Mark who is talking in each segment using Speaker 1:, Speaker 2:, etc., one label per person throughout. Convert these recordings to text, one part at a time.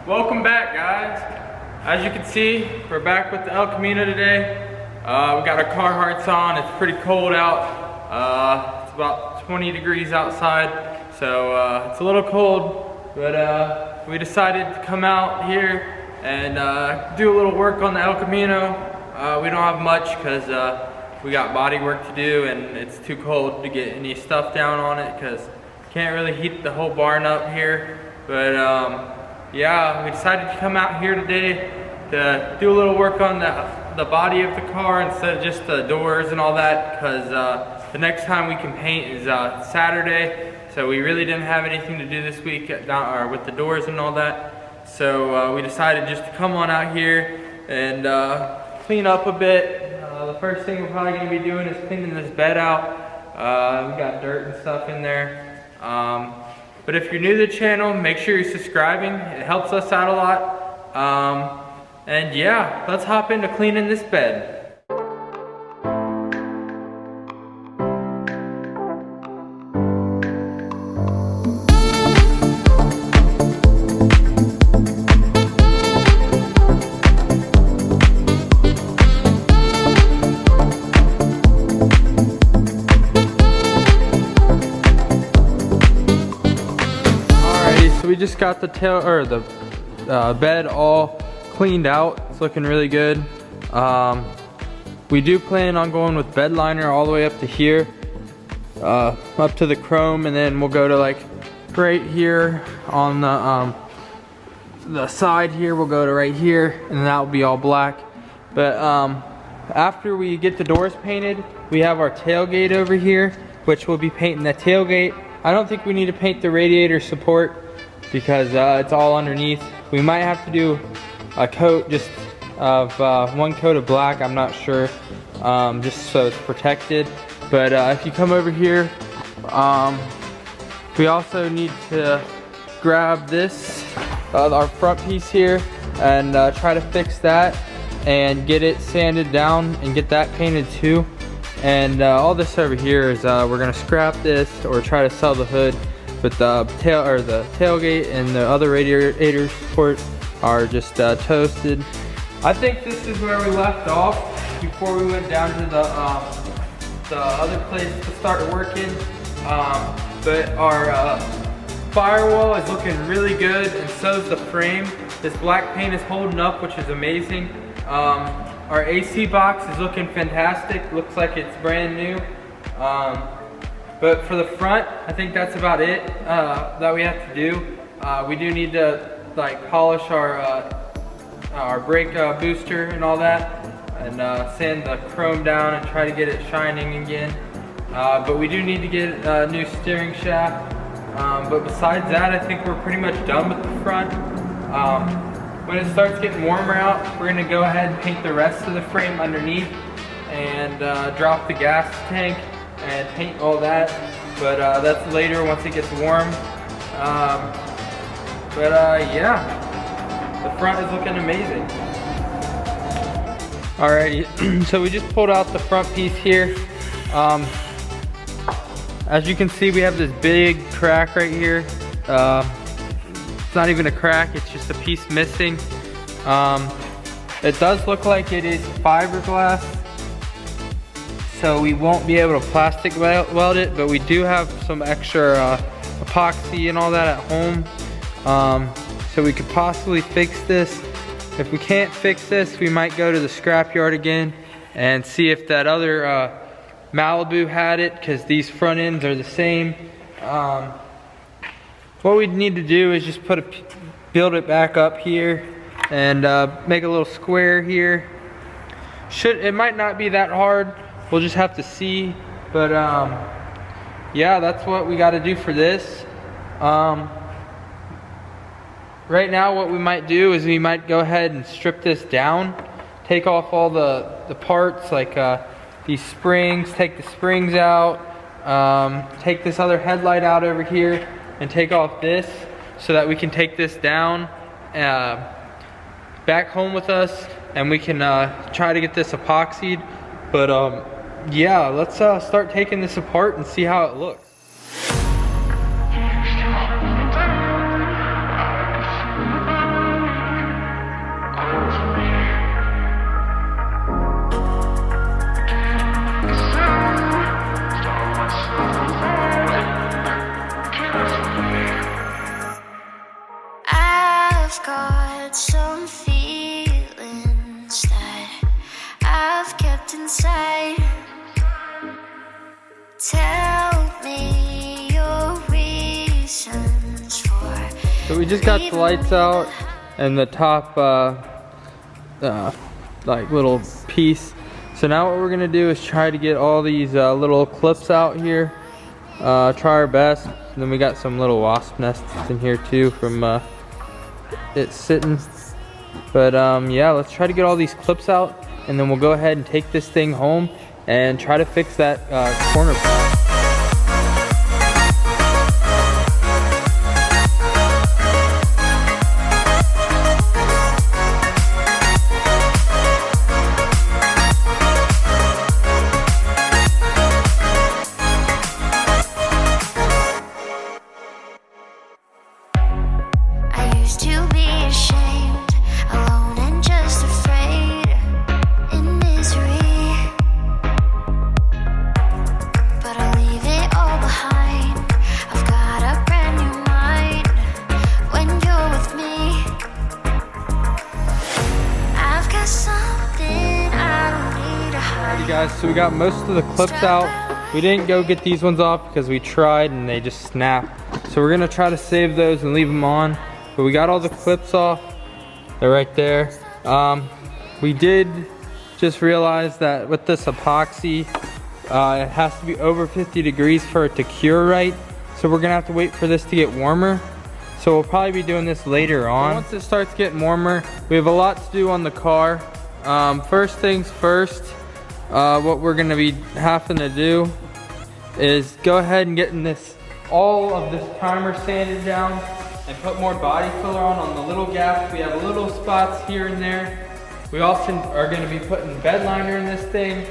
Speaker 1: Welcome back, guys. As you can see, we're back with the El Camino today. We got our Carhartts on. It's pretty cold out. It's about 20 degrees outside, so it's a little cold, but we decided to come out here and do a little work on the El Camino. We don't have much because we got body work to do, and it's too cold to get any stuff down on it because can't really heat the whole barn up here. But yeah, we decided to come out here today to do a little work on the body of the car instead of just the doors and all that, because the next time we can paint is Saturday. So we really didn't have anything to do this week with the doors and all that. So we decided just to come on out here and clean up a bit. The first thing we're probably going to be doing is cleaning this bed out. We got dirt and stuff in there. But if you're new to the channel, make sure you're subscribing. It helps us out a lot. And yeah, let's hop into cleaning this bed. We just got the bed all cleaned out. It's looking really good. We do plan on going with bed liner all the way up to here, up to the chrome, and then we'll go to like right here on the side here. We'll go to right here, and that will be all black. But after we get the doors painted, we have our tailgate over here, which we'll be painting the tailgate. I don't think we need to paint the radiator support because it's all underneath. We might have to do a coat just of one coat of black, I'm not sure, just so it's protected. But if you come over here, we also need to grab this, our front piece here, and try to fix that and get it sanded down and get that painted too. And all this over here is we're gonna scrap this or try to sell the hood. But the tailgate and the other radiator supports are just toasted. I think this is where we left off before we went down to the other place to start working. But our firewall is looking really good, and so is the frame. This black paint is holding up, which is amazing. Our AC box is looking fantastic. Looks like it's brand new. But for the front, I think that's about it that we have to do. We do need to like polish our brake booster and all that, and sand the chrome down and try to get it shining again. But we do need to get a new steering shaft. But besides that, I think we're pretty much done with the front. When it starts getting warmer out, we're gonna go ahead and paint the rest of the frame underneath and drop the gas tank and paint all that, but that's later once it gets warm. Yeah, the front is looking amazing. Alrighty, so we just pulled out the front piece here. As you can see, we have this big crack right here. It's not even a crack, it's just a piece missing. It does look like it is fiberglass, so we won't be able to plastic weld it, but we do have some extra epoxy and all that at home. So we could possibly fix this. If we can't fix this, we might go to the scrapyard again and see if that other Malibu had it, because these front ends are the same. What we need to do is just build it back up here and make a little square here. It might not be that hard. We'll just have to see, but yeah, that's what we got to do for this. Right now, what we might do is we might go ahead and strip this down, take off all the parts like these springs, take the springs out, take this other headlight out over here, and take off this so that we can take this down back home with us, and we can try to get this epoxied. But yeah, let's start taking this apart and see how it looks. So we just got the lights out and the top like little piece. So now what we're gonna do is try to get all these little clips out here. Try our best. And then we got some little wasp nests in here too from it sitting. But yeah, let's try to get all these clips out, and then we'll go ahead and take this thing home and try to fix that corner. Guys, so we got most of the clips out. We didn't go get these ones off because we tried and they just snapped. So we're gonna try to save those and leave them on. But we got all the clips off. They're right there. We did just realize that with this epoxy, it has to be over 50 degrees for it to cure right. So we're gonna have to wait for this to get warmer. So we'll probably be doing this later on. Once it starts getting warmer, we have a lot to do on the car. First things first, what we're gonna be having to do is go ahead and getting all of this primer sanded down and put more body filler on the little gaps. We have little spots here and there. We also are gonna be putting bed liner in this thing.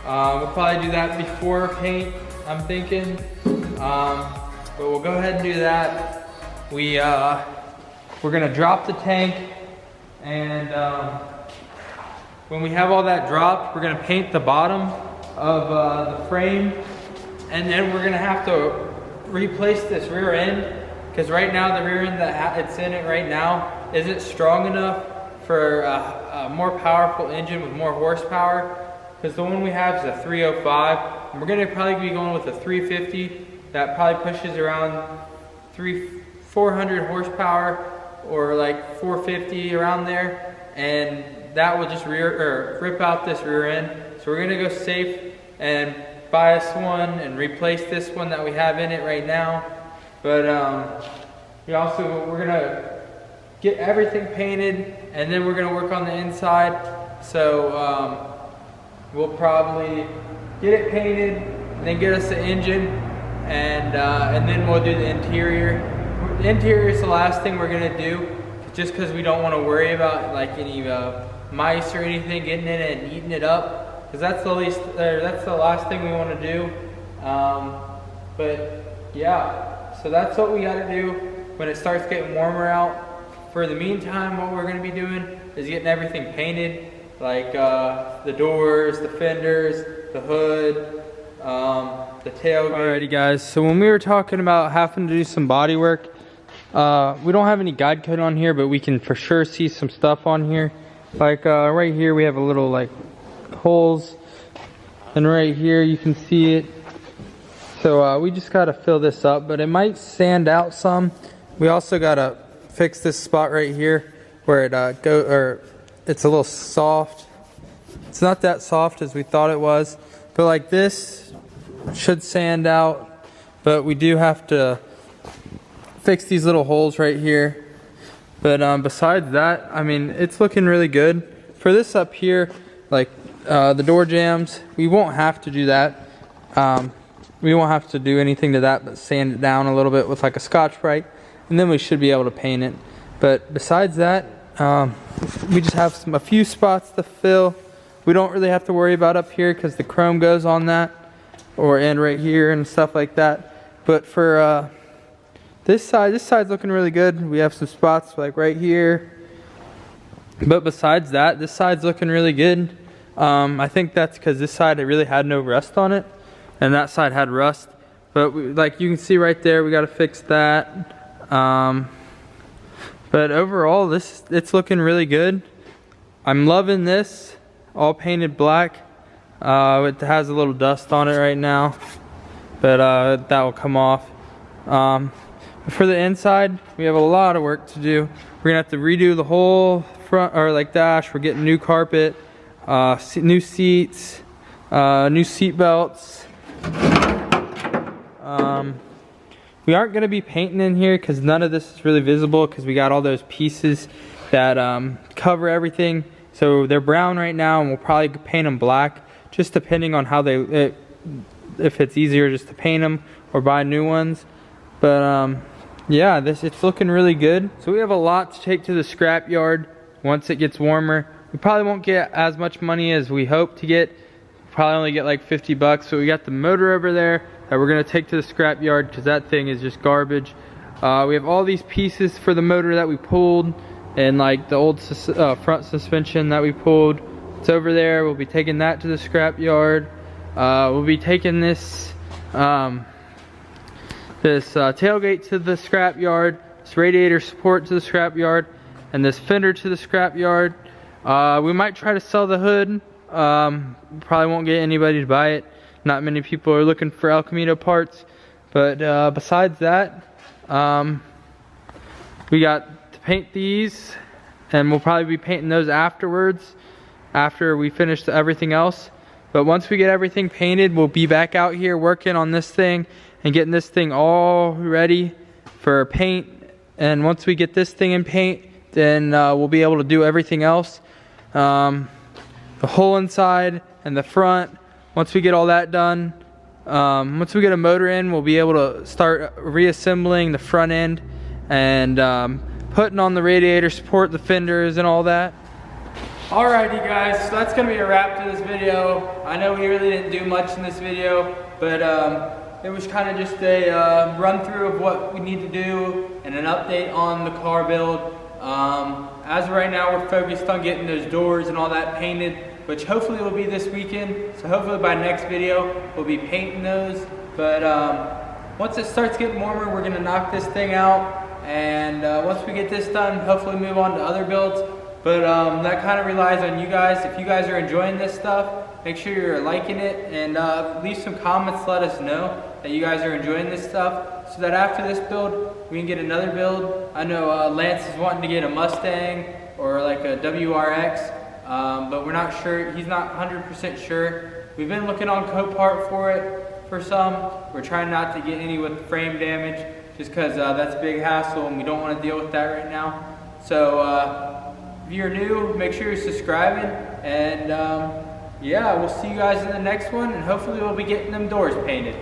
Speaker 1: We'll probably do that before paint, I'm thinking. But we'll go ahead and do that. We're gonna drop the tank, and when we have all that dropped, we're gonna paint the bottom of the frame, and then we're gonna have to replace this rear end, because right now the rear end that it's in it right now isn't strong enough for a more powerful engine with more horsepower, because the one we have is a 305, and we're gonna probably be going with a 350 that probably pushes around 400 horsepower, or like 450 around there, and that will just rip out this rear end. So we're gonna go safe and buy us one and replace this one that we have in it right now. But we're gonna get everything painted, and then we're gonna work on the inside. So we'll probably get it painted, and then get us the engine, and then we'll do the interior. The interior is the last thing we're gonna do, just because we don't want to worry about like any mice or anything getting in it and eating it up, because that's the last thing we want to do. But yeah, so that's what we got to do when it starts getting warmer out. For the meantime, what we're going to be doing is getting everything painted, like the doors, the fenders, the hood, the tailgate. Alrighty guys, so when we were talking about having to do some body work, we don't have any guide code on here, but we can for sure see some stuff on here. Like right here we have a little like holes, and right here you can see it. So we just gotta fill this up, but it might sand out some. We also gotta fix this spot right here where it it's a little soft. It's not that soft as we thought it was, but like this should sand out. But we do have to fix these little holes right here. But besides that, I mean, it's looking really good. For this up here, like the door jambs, we won't have to do that. We won't have to do anything to that but sand it down a little bit with like a Scotch-Brite, and then we should be able to paint it. But besides that, we just have a few spots to fill. We don't really have to worry about up here because the chrome goes on that, and right here and stuff like that. But for this side's looking really good. We have some spots like right here. But besides that, this side's looking really good. I think that's because this side, it really had no rust on it, and that side had rust. But like you can see right there, we got to fix that. But overall, it's looking really good. I'm loving this, all painted black. It has a little dust on it right now, but that will come off. For the inside, we have a lot of work to do. We're gonna have to redo the whole front, or like dash. We're getting new carpet, new seats, new seat belts. We aren't gonna be painting in here because none of this is really visible because we got all those pieces that cover everything. So they're brown right now, and we'll probably paint them black, just depending on how if it's easier just to paint them or buy new ones. But yeah, it's looking really good. So we have a lot to take to the scrap yard once it gets warmer. We probably won't get as much money as we hope to get. We'll probably only get like 50 bucks. So we got the motor over there that we're gonna take to the scrap yard because that thing is just garbage. We have all these pieces for the motor that we pulled, and like the old front suspension that we pulled. It's over there. We'll be taking that to the scrap yard. We'll be taking this tailgate to the scrap yard, this radiator support to the scrap yard, and this fender to the scrap yard. We might try to sell the hood. Probably won't get anybody to buy it. Not many people are looking for El Camino parts. But besides that, we got to paint these, and we'll probably be painting those afterwards, after we finish everything else. But once we get everything painted, we'll be back out here working on this thing and getting this thing all ready for paint. And once we get this thing in paint, then we'll be able to do everything else. The whole inside and the front. Once we get all that done, once we get a motor in, we'll be able to start reassembling the front end and putting on the radiator support, the fenders and all that. Alrighty guys, so that's gonna be a wrap to this video. I know we really didn't do much in this video, but it was kind of just a run through of what we need to do and an update on the car build. As of right now, we're focused on getting those doors and all that painted, which hopefully will be this weekend. So hopefully by next video, we'll be painting those. But once it starts getting warmer, we're gonna knock this thing out. And once we get this done, hopefully move on to other builds. But that kind of relies on you guys. If you guys are enjoying this stuff, make sure you're liking it and leave some comments. Let us know that you guys are enjoying this stuff, so that after this build, we can get another build. I know Lance is wanting to get a Mustang or like a WRX, but we're not sure. He's not 100% sure. We've been looking on Copart for it for some. We're trying not to get any with frame damage, just because that's a big hassle and we don't want to deal with that right now. So if you're new, make sure you're subscribing, and yeah, we'll see you guys in the next one, and hopefully we'll be getting them doors painted.